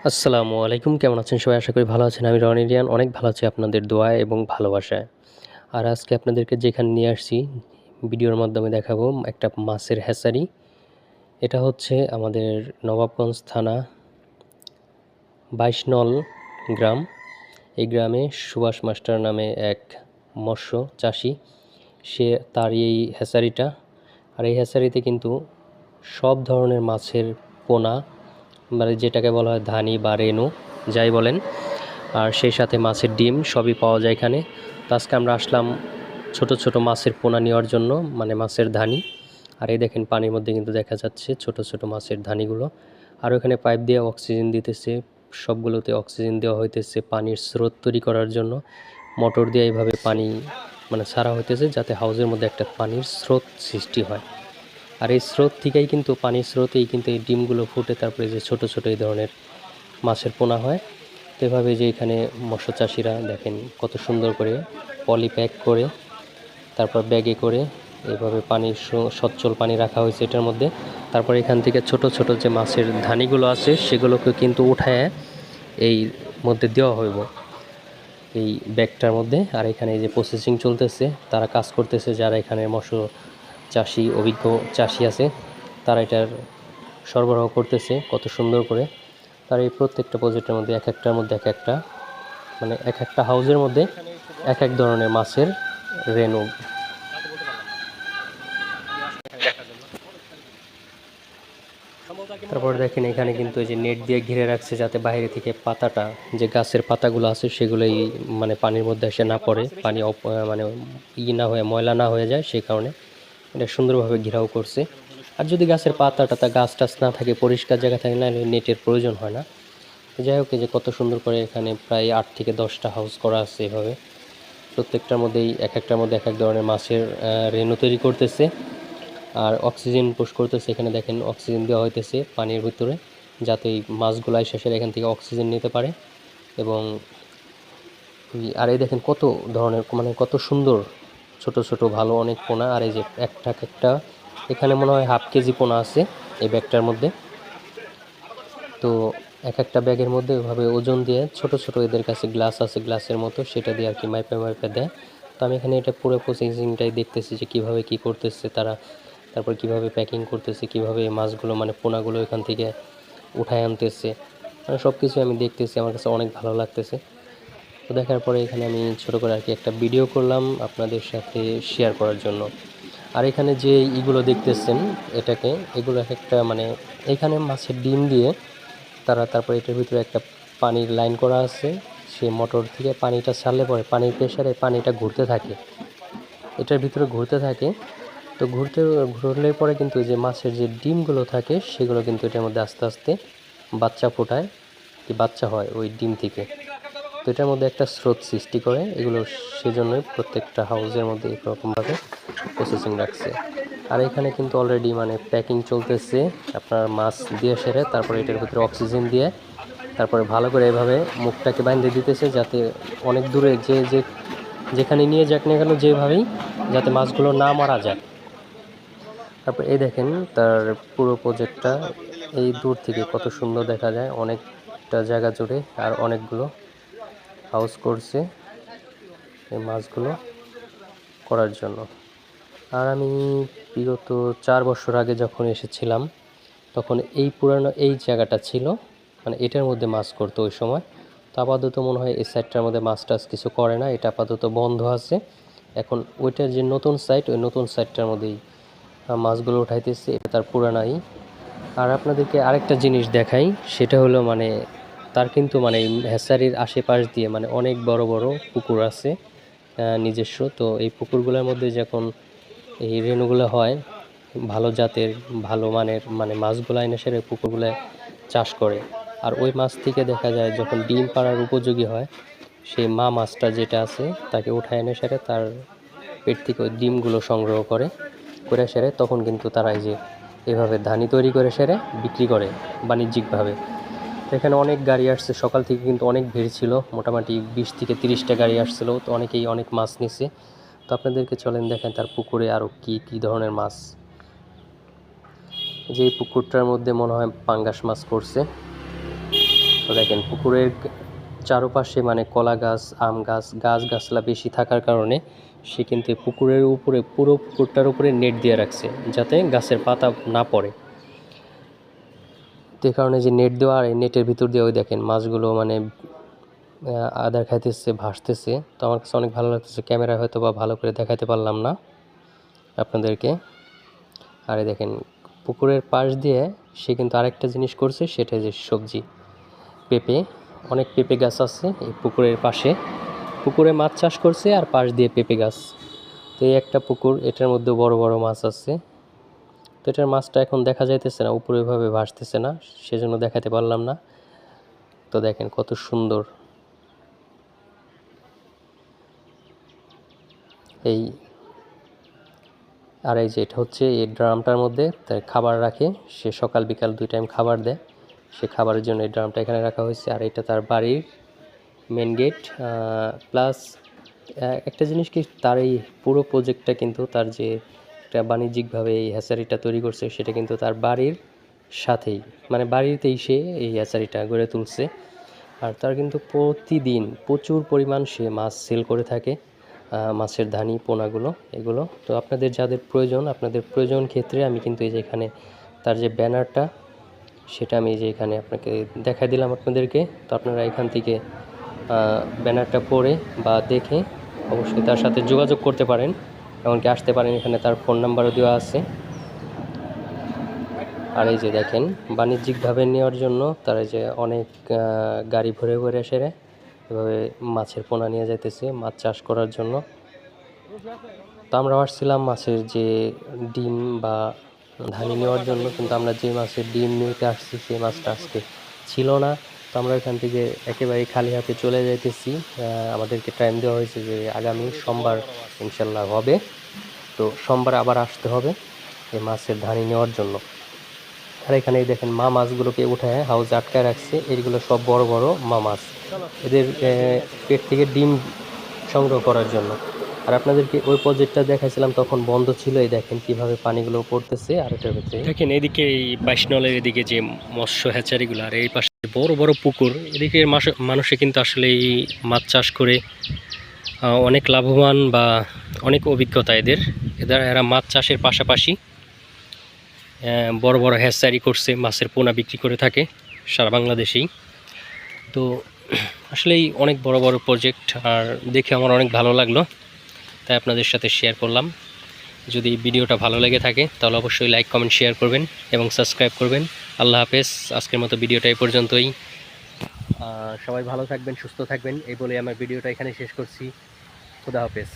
আসসালামু আলাইকুম, কেমন আছেন সবাই? আশা করি ভালো আছেন। আমি রনিরিয়ান অনেক ভালো আছি আপনাদের দোয়ায় এবং ভালোবাসায়। আর আজকে আপনাদেরকে যেখানে নিয়ে আসছি ভিডিওর মাধ্যমে দেখাবো একটা মাছের হ্যাচারি। এটা হচ্ছে আমাদের নবাবগঞ্জ থানা ২২ নং গ্রাম। এই গ্রামে সুভাষ মাস্টার নামে এক মৎস্য চাষি, তার এই হ্যাচারিটা। আর এই হ্যাচারিতে কিন্তু সব ধরনের মাছের পোনা, মানে যেটাকে বলা হয় ধানি বা রেনু, যাই বলেন, আর সেই সাথে মাছের ডিম সবই পাওয়া যায় এখানে। তো আজকে আমরা আসলাম ছোট ছোট মাছের পোনা নেওয়ার জন্য, মানে মাছের ধানি। আর এই দেখেন পানির মধ্যে কিন্তু দেখা যাচ্ছে ছোট ছোট মাছের ধানিগুলো। আর ওখানে পাইপ দিয়ে অক্সিজেন দিতেছে, সবগুলোতে অক্সিজেন দেওয়া হইতেছে পানির স্রোত তৈরি করার জন্য। মোটর দিয়ে এইভাবে পানি মানে ছাড়া হইতেছে যাতে হাউজের মধ্যে একটা পানির স্রোত সৃষ্টি হয়। আর এই স্রোত থেকেই কিন্তু পানির স্রোতেই কিন্তু এই ডিমগুলো ফুটে তারপরে যে ছোট ছোট এই ধরনের মাছের পোনা হয়। তো এভাবে যে এখানে মৎস্য চাষিরা দেখেন কত সুন্দর করে পলি প্যাক করে তারপর ব্যাগে করে এইভাবে পানি, সচ্ছল পানি রাখা হয়েছে এটার মধ্যে। তারপর এখান থেকে ছোট ছোট যে মাছের ধানিগুলো আছে সেগুলোকে কিন্তু উঠায় এই মধ্যে দেওয়া হইব, এই ব্যাগটার মধ্যে। আর এখানে যে প্রসেসিং চলতেছে, তারা কাজ করতেছে, যারা এখানে মৎস্য চাষি অভিজ্ঞ চাষি আছে তারা এটার সরবরাহ করতেছে কত সুন্দর করে। তার এই প্রত্যেকটা প্রজেক্টের মধ্যে এক একটার মধ্যে এক একটা, মানে এক একটা হাউজের মধ্যে এক এক ধরনের মাছের রেনু। তারপর দেখেন এখানে কিন্তু এই যে নেট দিয়ে ঘিরে রাখছে যাতে বাইরে থেকে পাতাটা, যে গাছের পাতাগুলো আছে সেগুলোই মানে পানির মধ্যে এসে না পড়ে, পানি মানে না হয়ে ময়লা না হয়ে যায়, সেই কারণে এটা সুন্দরভাবে ঘেরাও করছে। আর যদি গাছের পাতা গাছ টাছ না থাকে, পরিষ্কার জায়গা থাকে, না নেটের প্রয়োজন হয় না। যাই হোক, এই যে কত সুন্দর করে এখানে প্রায় 8 থেকে 10টা হাউস করা আছে এভাবে। প্রত্যেকটার মধ্যেই এক একটার মধ্যে এক এক ধরনের মাছের রেনু তৈরি করতেছে আর অক্সিজেন পুশ করতেছে। এখানে দেখেন অক্সিজেন দেওয়া হইতেছে পানির ভিতরে যাতে এই মাছগুলো শেষের এখান থেকে অক্সিজেন নিতে পারে। এবং আর এই দেখেন কত ধরনের, মানে কত সুন্দর ছোট ছোট ভালো অনেক পোনা। আর এই যে একটা একটা এখানে মনে হয় হাফ কেজি পোনা আছে এই ব্যাগটার মধ্যে। তো এক একটা ব্যাগের মধ্যে ওইভাবে ওজন দিয়ে ছোট ছোট এদের কাছে গ্লাস আছে, গ্লাসের মতো, সেটা দিয়ে আর কি মাইপে মাইপে দেয়। তো আমি এখানে এটা পুরো প্রসেসিংটাই দেখতেছি যে কীভাবে কী করতেছে তারা, তারপর কীভাবে প্যাকিং করতেছে, কীভাবে এই মাছগুলো মানে পোনাগুলো এখান থেকে উঠায় আনতেছে, মানে সব কিছু আমি দেখতেছি, আমার কাছে অনেক ভালো লাগতেছে। তো দেখার পরে এখানে আমি ছোটো করে আর কি একটা ভিডিও করলাম আপনাদের সাথে শেয়ার করার জন্য। আর এখানে যে ইগুলো দেখতেছেন এটাকে, এগুলো এক একটা মানে এখানে মাছের ডিম দিয়ে তারা, তারপর এটার ভিতরে একটা পানির লাইন করা আছে, সে মোটর থেকে পানিটা ছাড়লে পরে পানির প্রেশারে পানিটা ঘুরতে থাকে, এটার ভিতরে ঘুরতে থাকে। তো ঘুরলে পরে কিন্তু যে মাছের যে ডিমগুলো থাকে সেগুলো কিন্তু এটার মধ্যে আস্তে আস্তে বাচ্চা ফোটায়, কি বাচ্চা হয় ওই ডিম থেকে। তো এটার মধ্যে একটা স্রোত সৃষ্টি করে এগুলো, সেজন্যই প্রত্যেকটা হাউসের মধ্যে এরকমভাবে প্রসেসিং রাখছে। আর এখানে কিন্তু অলরেডি মানে প্যাকিং চলতেছে, আপনার মাছ দিয়ে সেরে তারপরে এটার ভিতরে অক্সিজেন দিয়ে তারপরে ভালো করে এভাবে মুখটাকে বাঁধিয়ে দিতেছে যাতে অনেক দূরে যেখানে নিয়ে যাক না কেন যেভাবেই, যাতে মাছগুলো না মারা যায়। তারপর এই দেখেন তার পুরো প্রজেক্টটা এই দূর থেকে কত সুন্দর দেখা যায়, অনেকটা জায়গা জুড়ে আর অনেকগুলো হাউস করছে এই মাছগুলো করার জন্য। আর আমি বিগত 4 বছর আগে যখন এসেছিলাম তখন এই পুরানো এই জায়গাটা ছিল, মানে এটার মধ্যে মাছ করতো ওই সময়। তো আপাতত মনে হয় এই সাইডটার মধ্যে মাছ টাছ কিছু করে না, এটা আপাতত বন্ধ আছে। এখন ওইটার যে নতুন সাইট, ওই নতুন সাইটটার মধ্যেই মাছগুলো উঠাইতেছে, এটা তার পুরানাই। আর আপনাদেরকে আরেকটা জিনিস দেখাই, সেটা হলো মানে তার কিন্তু মানে হ্যাচারির আশেপাশ দিয়ে মানে অনেক বড় বড় পুকুর আছে নিজস্ব। তো এই পুকুরগুলোর মধ্যে যখন এই রেণুগুলো হয় ভালো জাতের ভালো মানের, মানে মাছগুলো এনে সেরে পুকুরগুলো চাষ করে। আর ওই মাছ থেকে দেখা যায় যখন ডিম পাড়ার উপযোগী হয়, সেই মা মাছটা যেটা আছে তাকে উঠায় এনে সেরে তার পেট থেকে ওই ডিমগুলো সংগ্রহ করে সেরে তখন কিন্তু তারা এই যে এভাবে ধানি তৈরি করে সেরে বিক্রি করে বাণিজ্যিকভাবে। এখানে অনেক গাড়ি আসছে, সকাল থেকে কিন্তু অনেক ভিড় ছিল, মোটামুটি 20 থেকে 30টা গাড়ি আসছিল। তো অনেকেই অনেক মাছ নিছে। তো আপনাদেরকে চলেন দেখেন তার পুকুরে আরও কী ধরনের মাছ। যে পুকুরটার মধ্যে মনে হয় পাঙ্গাস মাছ করছে। তো দেখেন পুকুরের চারপাশে মানে কলা গাছ, আম গাছ, গাছগাছলা বেশি থাকার কারণে সে কিন্তু পুকুরের উপরে, পুরো পুকুরটার উপরে নেট দিয়ে রাখছে যাতে গাছের পাতা না পড়ে। তো এই কারণে যে নেট দেওয়া, আর এই নেটের ভিতর দিয়ে ওই দেখেন মাছগুলো মানে আদার খাইতেছে, ভাসতেছে। তো আমার কাছে অনেক ভালো লাগতেছে। ক্যামেরায় হয়তো বা ভালো করে দেখাতে পারলাম না আপনাদেরকে। আর এই দেখেন পুকুরের পাশ দিয়ে সে কিন্তু আরেকটা জিনিস করছে, সেটা যে সবজি, পেঁপে, অনেক পেঁপে গাছ আছে এই পুকুরের পাশে। পুকুরে মাছ চাষ করছে আর পাশ দিয়ে পেঁপে গাছ। তো এই একটা পুকুর, এটার মধ্যে বড় বড় মাছ আছে। তো এটার মাছটা এখন দেখা যাইতেছে না, উপরে এভাবে ভাসতেছে না, সেজন্য দেখাতে পারলাম না। তো দেখেন কত সুন্দর এই। আর এই যে এটা হচ্ছে এই ড্রামটার মধ্যে তার খাবার রাখে, সে সকাল বিকাল 2 টাইম খাবার দেয়, সে খাবারের জন্য এই ড্রামটা এখানে রাখা হয়েছে। আর এটা তার বাড়ির মেন গেট। প্লাস একটা জিনিস কি, তার এই পুরো প্রজেক্টটা কিন্তু তার যে একটা বাণিজ্যিকভাবে এই হ্যাচারিটা তৈরি করছে, সেটা কিন্তু তার বাড়ির সাথেই, মানে বাড়িতেই সে এই হ্যাচারিটা গড়ে তুলছে। আর তার কিন্তু প্রতিদিন প্রচুর পরিমাণ সে মাছ সেল করে থাকে, মাছের ধানি পোনাগুলো এগুলো। তো আপনাদের যাদের প্রয়োজন, আপনাদের প্রয়োজন ক্ষেত্রে আমি কিন্তু এই যে এখানে তার যে ব্যানারটা, সেটা আমি এই যে এখানে আপনাকে দেখাই দিলাম আপনাদেরকে। তো আপনারা এখান থেকে ব্যানারটা পড়ে বা দেখে অবশ্যই তার সাথে যোগাযোগ করতে পারেন, এমনকি আসতে পারেন। এখানে তার ফোন নাম্বারও দেওয়া আছে। আর এই যে দেখেন বাণিজ্যিকভাবে নেওয়ার জন্য তারা যে অনেক গাড়ি ভরে ভরে এসে এভাবে মাছের পোনা নিয়ে যাইতেছে মাছ চাষ করার জন্য। তো আমরা আসছিলাম মাছের যে ডিম বা ধানি নেওয়ার জন্য, কিন্তু আমরা যে মাছের ডিম নিতে আসছি সেই মাছটা আজকে ছিল না। তো আমরা এখান থেকে একেবারে খালি হাতে চলে যাইতেছি। আমাদেরকে টাইম দেওয়া হয়েছে যে আগামী সোমবার ইনশাল্লাহ হবে। তো সোমবার আবার আসতে হবে এই মাছের ধানি নেওয়ার জন্য। আর এখানে দেখেন মা মাছগুলোকে উঠায় হাউসে আটকায় রাখছে। এগুলো সব বড় বড় মা মাছ, এদের পেট থেকে ডিম সংগ্রহ করার জন্য। আর আপনাদেরকে ওই প্রজেক্টটা দেখাইছিলাম, তখন বন্ধ ছিল। এই দেখেন কিভাবে পানিগুলো পড়তেছে। আর এটার ভিতরে দেখেন এদিকে এই 22 নলের এদিকে যে মৎস্য হ্যাচারিগুলো, আর এই পাশে বড় বড় পুকুর, এদিকে মানুষে কিন্তু আসলে এই মাছ চাষ করে অনেক লাভবান বা অনেক অভিজ্ঞতা এরা মাছ চাষের পাশাপাশি বড় বড় হ্যাচারি করছে, মাছের পোনা বিক্রি করে থাকে সারা বাংলাদেশেই। তো আসলেই অনেক বড় বড় প্রজেক্ট, আর দেখে আমার অনেক ভালো লাগলো, তাই আপনাদের সাথে শেয়ার করলাম। যদি ভিডিওটা ভালো লেগে থাকে তাহলে অবশ্যই লাইক কমেন্ট শেয়ার করবেন এবং সাবস্ক্রাইব করবেন। আল্লাহ হাফেজ। আজকের মতো ভিডিওটা এই পর্যন্তই। সবাই ভালো থাকবেন, সুস্থ থাকবেন, এই বলে আমার ভিডিওটা এখানে শেষ করছি। খুদা হাফেজ।